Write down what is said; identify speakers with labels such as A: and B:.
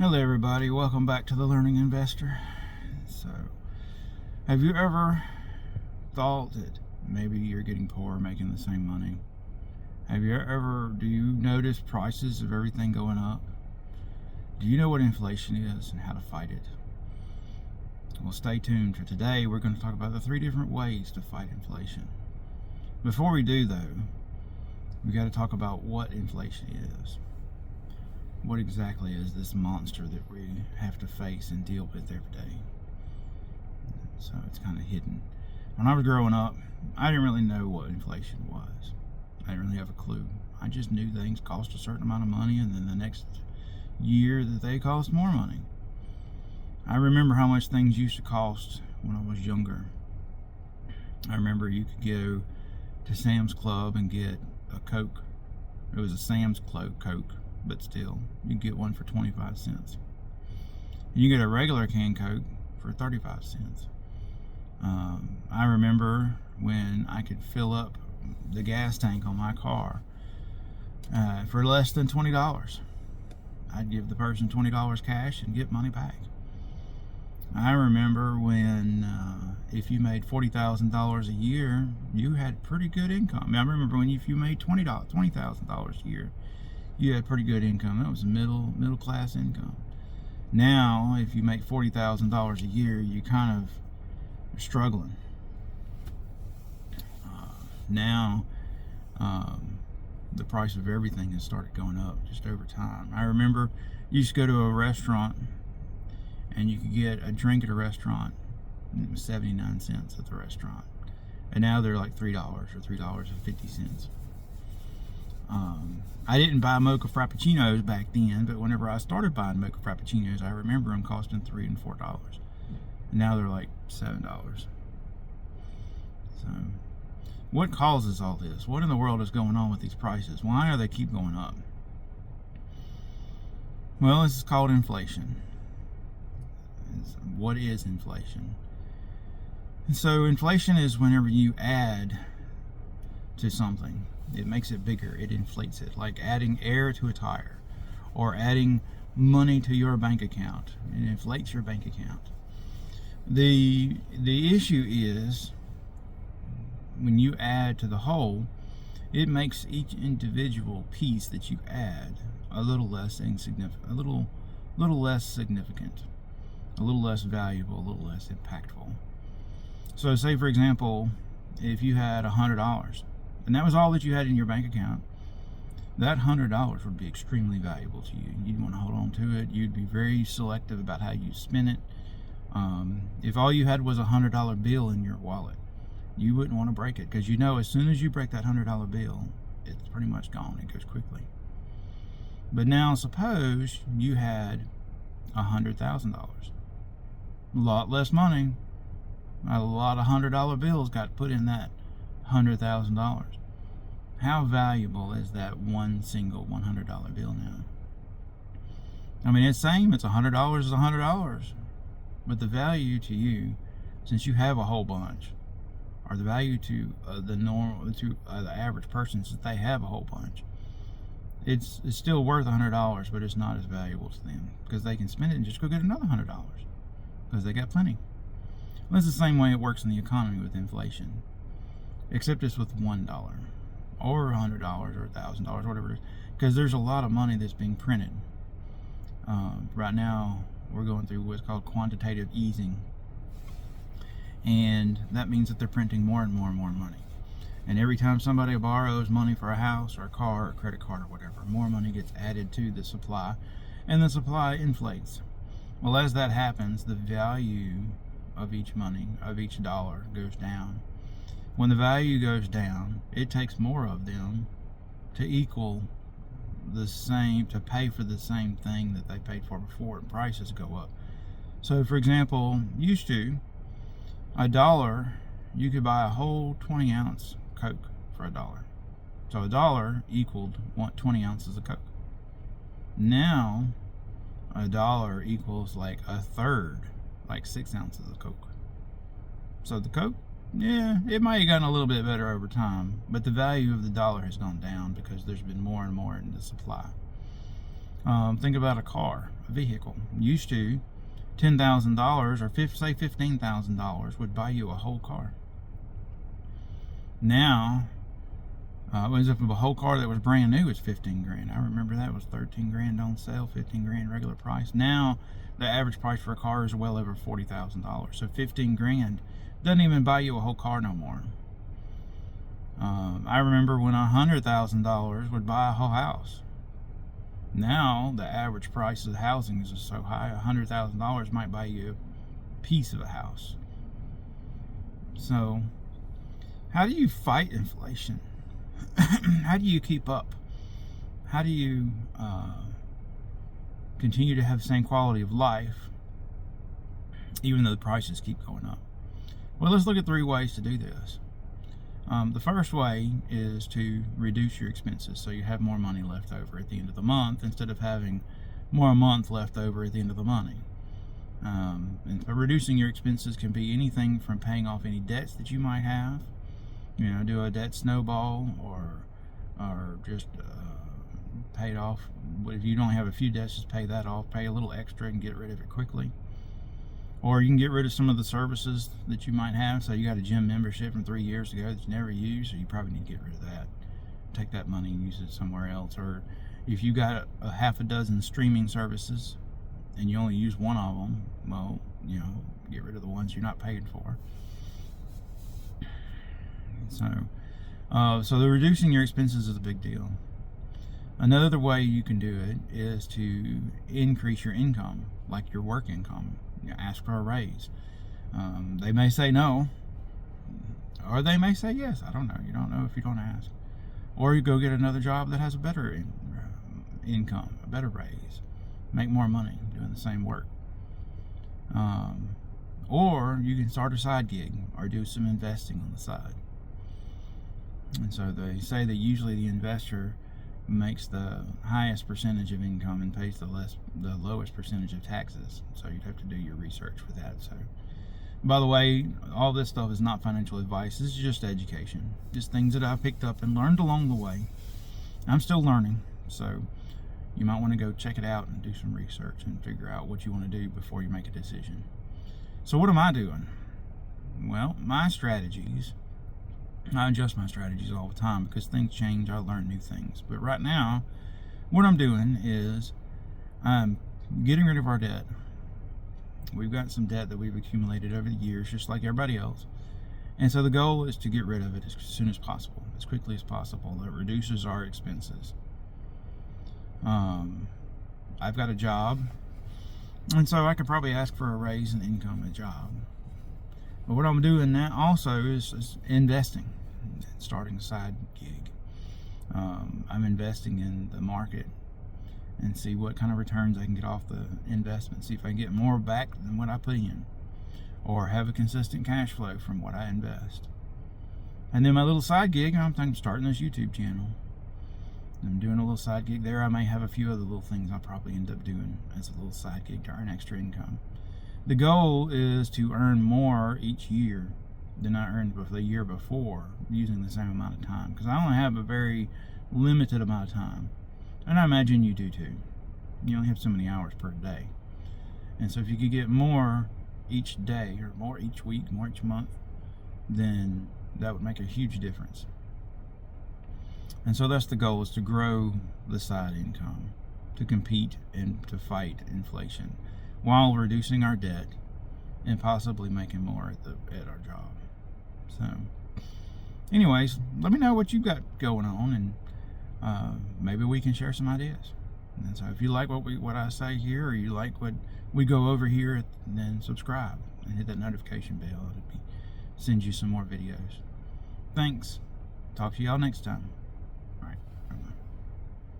A: Hello everybody, welcome back to the Learning Investor. So, have you ever thought that maybe you're getting poor making the same money? Do you notice prices of everything going up? Do you know what inflation is and how to fight it? Well, stay tuned for today. We're going to talk about the 3 different ways to fight inflation. Before we do though, we got to talk about what inflation is. What exactly is this monster that we have to face and deal with every day? So it's kind of hidden. When I was growing up, I didn't really know what inflation was. I didn't really have a clue. I just knew things cost a certain amount of money, and then the next year that they cost more money. I remember how much things used to cost when I was younger. I remember you could go to Sam's Club and get a Coke. It was a Sam's Club Coke, but still, you get one for 25 cents. You get a regular canned Coke for 35 cents. I remember when I could fill up the gas tank on my car for less than $20. I'd give the person $20 cash and get money back. I remember when if you made $40,000 a year, you had pretty good income. I remember when if you made $20,000 a year, you had pretty good income. That was middle class income. Now, if you make $40,000 a year, you kind of are struggling. Now, the price of everything has started going up just over time. I remember you used to go to a restaurant and you could get a drink at a restaurant, and it was 79 cents at the restaurant. And now they're like $3 or $3.50. I didn't buy mocha frappuccinos back then, but whenever I started buying mocha frappuccinos, I remember them costing $3 and $4. And now they're like $7. So, what causes all this? What in the world is going on with these prices? Why do they keep going up? Well, this is called inflation. What is inflation? So, inflation is whenever you add to something. It makes it bigger, it inflates it, like adding air to a tire or adding money to your bank account. It inflates your bank account. The issue is when you add to the whole, it makes each individual piece that you add a little less insignificant, a little less significant, a little less valuable, a little less impactful. So say for example, if you had $100 and that was all that you had in your bank account, that $100 would be extremely valuable to you. You'd want to hold on to it. You'd be very selective about how you spend it. If all you had was a $100 bill in your wallet, you wouldn't want to break it, because you know as soon as you break that $100 bill, it's pretty much gone. It goes quickly. But now suppose you had $100,000. A lot less money. A lot of $100 bills got put in that $100,000. How valuable is that one single $100 bill now? I mean, it's saying it's $100 is $100, but the value to you, since you have a whole bunch, or the value to the average person, since they have a whole bunch, it's still worth $100, but it's not as valuable to them because they can spend it and just go get another $100 because they got plenty. Well, that's the same way it works in the economy with inflation, except it's with $1 or $100 or $1,000, whatever it is, because there's a lot of money that's being printed. Right now, we're going through what's called quantitative easing, and that means that they're printing more and more and more money. And every time somebody borrows money for a house or a car or a credit card or whatever, more money gets added to the supply, and the supply inflates. Well, as that happens, the value of each money, of each dollar, goes down. When the value goes down, it takes more of them to equal the same, to pay for the same thing that they paid for before, and prices go up. So for example, used to, $1, you could buy a whole 20-ounce Coke for $1. So $1 equaled 20 ounces of Coke. Now, $1 equals like a third, like 6 ounces of Coke. So the Coke, yeah, it might have gotten a little bit better over time, but the value of the dollar has gone down because there's been more and more in the supply. Think about a car, a vehicle. Used to, $10,000 or say $15,000 would buy you a whole car. Now, as if a whole car that was brand new is 15 grand. I remember that was 13 grand on sale, 15 grand regular price. Now, the average price for a car is well over $40,000. So 15 grand doesn't even buy you a whole car no more. I remember when $100,000 would buy a whole house. Now, the average price of housing is so high, $100,000 might buy you a piece of a house. So, how do you fight inflation? How do you keep up? How do you continue to have the same quality of life even though the prices keep going up? Well, let's look at 3 ways to do this. The first way is to reduce your expenses so you have more money left over at the end of the month instead of having more a month left over at the end of the money. And reducing your expenses can be anything from paying off any debts that you might have, do a debt snowball, or just pay it off. If you don't have a few debts, just pay that off, pay a little extra and get rid of it quickly. Or you can get rid of some of the services that you might have. So you got a gym membership from 3 years ago that you never used, so you probably need to get rid of that. Take that money and use it somewhere else. Or if you got a half a dozen streaming services and you only use one of them, well, get rid of the ones you're not paying for. So the reducing your expenses is a big deal. Another way you can do it is to increase your income, like your work income. Ask for a raise. They may say no, or they may say yes. I don't know. You don't know if you don't ask. Or you go get another job that has a better income, a better raise, make more money doing the same work. Or you can start a side gig or do some investing on the side. And so they say that usually the investor makes the highest percentage of income and pays the lowest percentage of taxes. So you'd have to do your research for that. So, by the way, all this stuff is not financial advice. This is just education, just things that I picked up and learned along the way. I'm still learning, so you might want to go check it out and do some research and figure out what you want to do before you make a decision. So what am I doing? Well, my strategies, I adjust my strategies all the time because things change. I learn new things. But right now, what I'm doing is I'm getting rid of our debt. We've got some debt that we've accumulated over the years, just like everybody else. And so the goal is to get rid of it as soon as possible, as quickly as possible. That reduces our expenses. I've got a job, and so I could probably ask for a raise in income at job. But what I'm doing now also is investing, starting a side gig. I'm investing in the market and see what kind of returns I can get off the investment. See if I can get more back than what I put in, or have a consistent cash flow from what I invest. And then my little side gig, I'm thinking of starting this YouTube channel. I'm doing a little side gig there. I may have a few other little things I'll probably end up doing as a little side gig to earn extra income. The goal is to earn more each year than I earned the year before using the same amount of time, because I only have a very limited amount of time, and I imagine you do too. You only have so many hours per day, and so if you could get more each day, or more each week, more each month, then that would make a huge difference. And so that's the goal, is to grow the side income, to compete and to fight inflation, while reducing our debt and possibly making more at our job. So, anyways, let me know what you got going on, and maybe we can share some ideas. And so, if you like what I say here, or you like what we go over here, then subscribe and hit that notification bell. It'll send you some more videos. Thanks. Talk to y'all next time.